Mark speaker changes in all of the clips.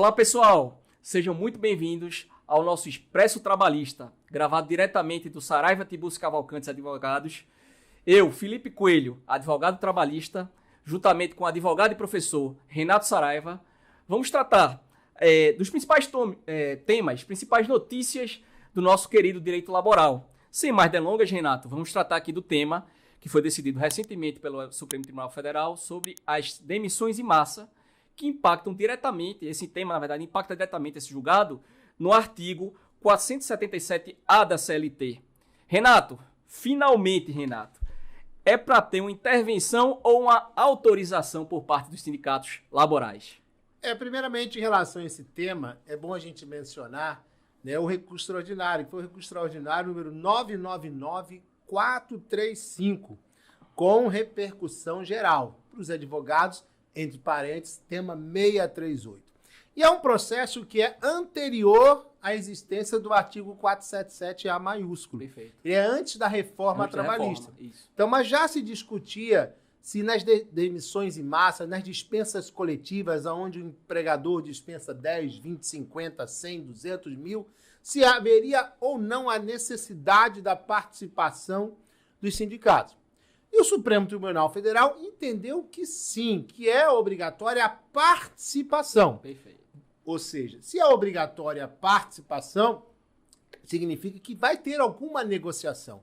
Speaker 1: Olá, pessoal! Sejam muito bem-vindos ao nosso Expresso Trabalhista, gravado diretamente do Saraiva Tiburcio Cavalcantes Advogados. Eu, Felipe Coelho, advogado trabalhista, juntamente com o advogado e professor Renato Saraiva, vamos tratar dos principais temas, principais notícias do nosso querido direito laboral. Sem mais delongas, Renato, vamos tratar aqui do tema que foi decidido recentemente pelo Supremo Tribunal Federal sobre as demissões em massa, que impactam diretamente, esse tema, na verdade, impacta diretamente esse julgado no artigo 477-A da CLT. Renato, finalmente, Renato, é para ter uma intervenção ou uma autorização por parte dos sindicatos laborais?
Speaker 2: Primeiramente, em relação a esse tema, é bom a gente mencionar, né, o recurso extraordinário, que foi o recurso extraordinário número 999435, com repercussão geral para os advogados, entre parênteses, tema 638. E é um processo que é anterior à existência do artigo 477-A maiúsculo.
Speaker 1: Perfeito.
Speaker 2: Ele é antes da reforma trabalhista. Então, mas já se discutia se nas demissões em massa, nas dispensas coletivas, onde o empregador dispensa 10, 20, 50, 100, 200 mil, se haveria ou não a necessidade da participação dos sindicatos. E o Supremo Tribunal Federal entendeu que sim, que é obrigatória a participação.
Speaker 1: Perfeito.
Speaker 2: Ou seja, se é obrigatória a participação, significa que vai ter alguma negociação.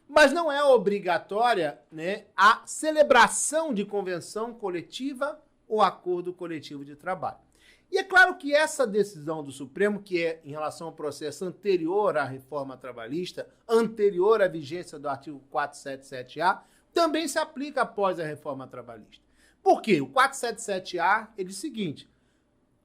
Speaker 2: Mas não é obrigatória, né, a celebração de convenção coletiva ou acordo coletivo de trabalho. E é claro que essa decisão do Supremo, que é em relação ao processo anterior à reforma trabalhista, anterior à vigência do artigo 477-A, também se aplica após a reforma trabalhista. Por quê? O 477-A, ele diz o seguinte: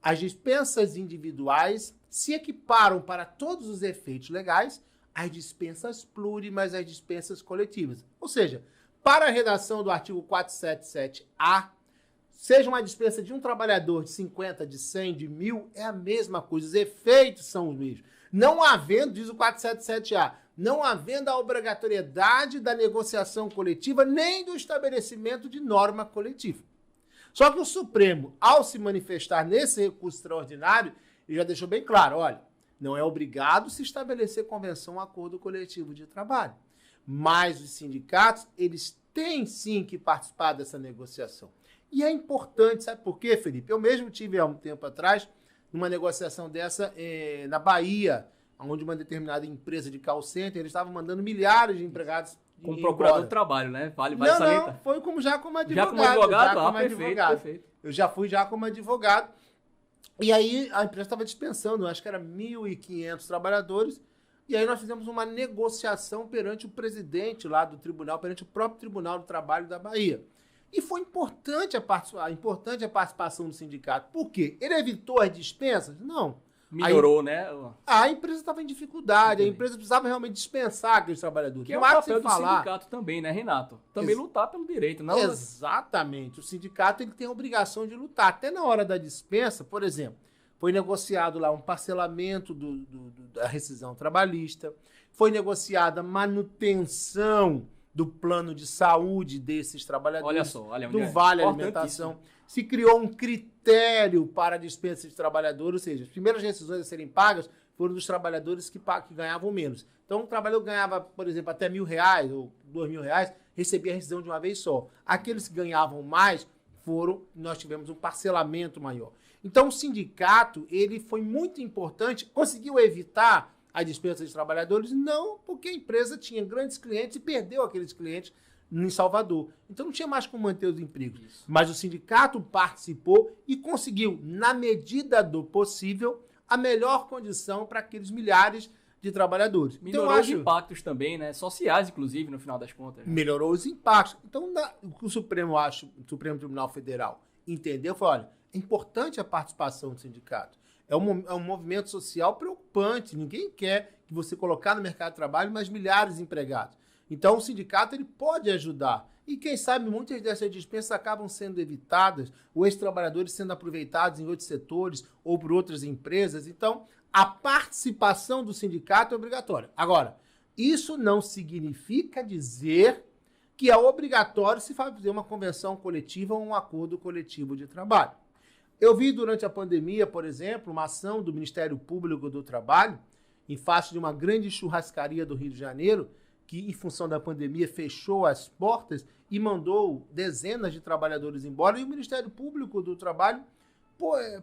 Speaker 2: as dispensas individuais se equiparam para todos os efeitos legais às dispensas plurimas, às dispensas coletivas. Ou seja, para a redação do artigo 477-A, seja uma dispensa de um trabalhador de 50, de 100, de 1.000, é a mesma coisa, os efeitos são os mesmos. Não havendo, diz o 477-A, não havendo a obrigatoriedade da negociação coletiva nem do estabelecimento de norma coletiva. Só que o Supremo, ao se manifestar nesse recurso extraordinário, ele já deixou bem claro, olha, não é obrigado se estabelecer convenção ou acordo coletivo de trabalho. Mas os sindicatos, eles têm sim que participar dessa negociação. E é importante, sabe por quê, Felipe? Eu mesmo tive há um tempo atrás uma negociação dessa na Bahia, onde uma determinada empresa de call center, eles estavam mandando milhares de empregados
Speaker 1: como procurador do trabalho, né? Vale
Speaker 2: não,
Speaker 1: salientar.
Speaker 2: Não, foi como advogado.
Speaker 1: Já como advogado?
Speaker 2: Perfeito. Eu já fui como advogado. E aí a empresa estava dispensando, acho que era 1.500 trabalhadores, e aí nós fizemos uma negociação perante o presidente lá do tribunal, perante o próprio Tribunal do Trabalho da Bahia. E foi importante a participação do sindicato. Por quê? Ele evitou as dispensas? Não.
Speaker 1: Melhorou, né?
Speaker 2: A empresa estava em dificuldade, a empresa precisava realmente dispensar aqueles trabalhadores.
Speaker 1: Que é o papel do sindicato também, né, Renato? Também lutar pelo direito. Não...
Speaker 2: Exatamente. O sindicato ele tem a obrigação de lutar. Até na hora da dispensa, por exemplo, foi negociado lá um parcelamento da rescisão trabalhista, foi negociada a manutenção do plano de saúde desses trabalhadores, do Vale Alimentação. Se criou um critério para a dispensa de trabalhadores, ou seja, as primeiras rescisões a serem pagas foram dos trabalhadores que ganhavam menos. Então, o trabalhador ganhava, por exemplo, até R$1.000 ou R$2.000, recebia a rescisão de uma vez só. Aqueles que ganhavam mais, nós tivemos um parcelamento maior. Então, o sindicato, ele foi muito importante, conseguiu evitar a dispensa de trabalhadores? Não, porque a empresa tinha grandes clientes e perdeu aqueles clientes em Salvador. Então não tinha mais como manter os empregos. Isso. Mas o sindicato participou e conseguiu, na medida do possível, a melhor condição para aqueles milhares de trabalhadores.
Speaker 1: Melhorou os impactos também, né? Sociais, inclusive, no final das contas.
Speaker 2: Melhorou os impactos. Então, o que o Supremo Tribunal Federal entendeu foi, olha, é importante a participação do sindicato. É um movimento social preocupante. Ninguém quer que você colocar no mercado de trabalho mais milhares de empregados. Então, o sindicato ele pode ajudar. E, quem sabe, muitas dessas dispensas acabam sendo evitadas, ou ex-trabalhadores sendo aproveitados em outros setores ou por outras empresas. Então, a participação do sindicato é obrigatória. Agora, isso não significa dizer que é obrigatório se fazer uma convenção coletiva ou um acordo coletivo de trabalho. Eu vi durante a pandemia, por exemplo, uma ação do Ministério Público do Trabalho, em face de uma grande churrascaria do Rio de Janeiro, que, em função da pandemia, fechou as portas e mandou dezenas de trabalhadores embora, e o Ministério Público do Trabalho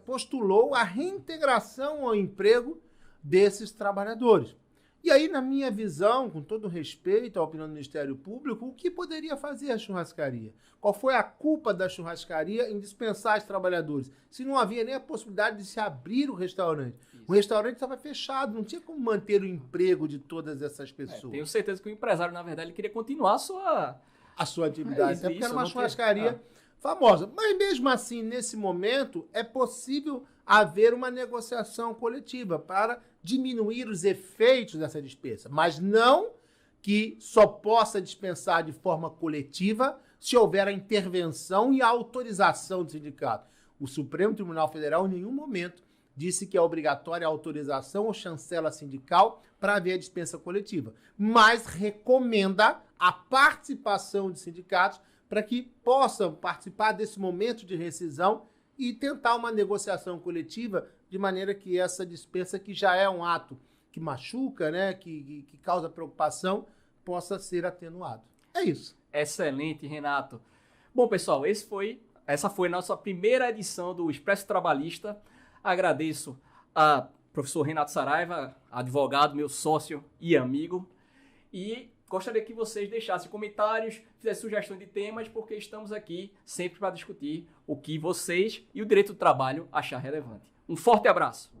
Speaker 2: postulou a reintegração ao emprego desses trabalhadores. E aí, na minha visão, com todo respeito à opinião do Ministério Público, o que poderia fazer a churrascaria? Qual foi a culpa da churrascaria em dispensar os trabalhadores? Se não havia nem a possibilidade de se abrir o restaurante. Isso. O restaurante estava fechado, não tinha como manter o emprego de todas essas pessoas.
Speaker 1: Tenho certeza que o empresário, na verdade, ele queria continuar a
Speaker 2: sua atividade. Até porque era uma churrascaria famosa. Mas mesmo assim, nesse momento, é possível haver uma negociação coletiva para diminuir os efeitos dessa dispensa, mas não que só possa dispensar de forma coletiva se houver a intervenção e a autorização do sindicato. O Supremo Tribunal Federal em nenhum momento disse que é obrigatória a autorização ou chancela sindical para haver a dispensa coletiva, mas recomenda a participação de sindicatos para que possam participar desse momento de rescisão e tentar uma negociação coletiva de maneira que essa dispensa, que já é um ato que machuca, né, que causa preocupação, possa ser atenuado. É isso.
Speaker 1: Excelente, Renato. Bom, pessoal, essa foi a nossa primeira edição do Expresso Trabalhista. Agradeço a professor Renato Saraiva, advogado, meu sócio e amigo. E gostaria que vocês deixassem comentários, fizessem sugestões de temas, porque estamos aqui sempre para discutir o que vocês e o direito do trabalho achar relevante. Um forte abraço!